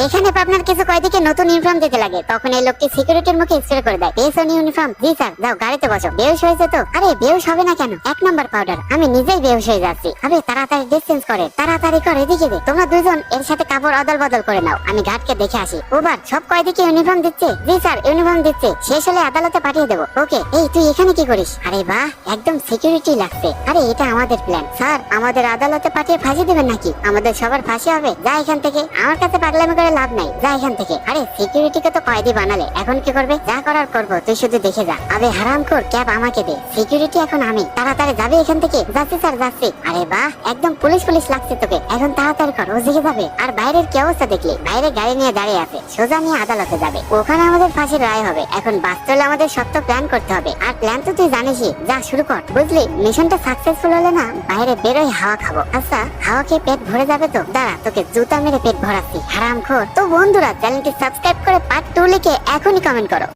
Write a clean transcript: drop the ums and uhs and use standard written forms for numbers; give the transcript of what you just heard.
এখানে পাবনার কিছু কয়েদিকে নতুন ইউনিফর্ম দিতে লাগে, তখন এই লোকটি সিকিউরিটির মুখে স্প্রে করে দেয়, পেছনে ইউনিফর্ম। জি স্যার, যাও গাড়িতে বসো। বেহুশ হয়েছে তো? আরে বেহুশ হবে না কেন, 1 নম্বর পাউডার, আমি নিজেই বেহুশ হয়ে যাচ্ছি। আরে তাড়াতাড়ি ডিসটেন্স করে, তাড়াতাড়ি করে, এদিকে দে। তোমরা দুজন এর সাথে কাপড় অদল বদল করে নাও, আমি গার্ডকে দেখে আসি। ওবার সব কয়েদিকে ইউনিফর্ম দিচ্ছে? জি স্যার, ইউনিফর্ম দিচ্ছে, শেষ হলে আদালতে পাঠিয়ে দেবো। ওকে, এই তুই এখানে কি করিস? আরে বাহ, একদম সিকিউরিটি লাগছে। আরে এটা আমাদের প্ল্যান। স্যার, আমাদের আদালতে পাঠিয়ে ফাঁসি দেবেন নাকি? আমাদের সবার ফাঁসি হবে। যা এখান থেকে, আমার কাছে পাগলামি করে লাভ নাই, যা এখান থেকে। আরে সিকিউরিটিকে তো কয়েদি বানালে, এখন কি করবে? যা করার করবো, তুই শুধু দেখে যা। আবে হারামখোর, ক্যাব আমাকে দে, সিকিউরিটি এখন আমি। তাড়াতাড়ি যাবে এখান থেকে। যাচ্ছি স্যার, যাচ্ছি। আরে বাহ, একদম পুলিশ পুলিশ লাগছে তোকে। এখন তাড়াতাড়ি কর, ও জেগে যাবে। আর বাইরের কি অবস্থা দেখলি? বাইরে গাড়ি নিয়ে দাঁড়িয়ে আছে, সোজা নিয়ে আদালতে যাবে, ওখানে আমাদের ফাঁসির রায় হবে। এখন বাঁচতে হলে আমাদের সত্য প্ল্যান করতে হবে, আর প্ল্যান তো তুই জানিসই। যা শুরু কর, বুঝলি? মিশনটা সাকসেসফুল হলে না বাইরে বেরোয় হাওয়া খাবো। আচ্ছা, হাওয়া খেয়ে পেট ভরে যাবে তো? দাঁড়া, তোকে জুতা মেরে পেট ভরাচ্ছি, হারামখোর। তো বন্ধুরা, চ্যানেলটি সাবস্ক্রাইব করে পার্ট 2 লিখে এখনই কমেন্ট করো।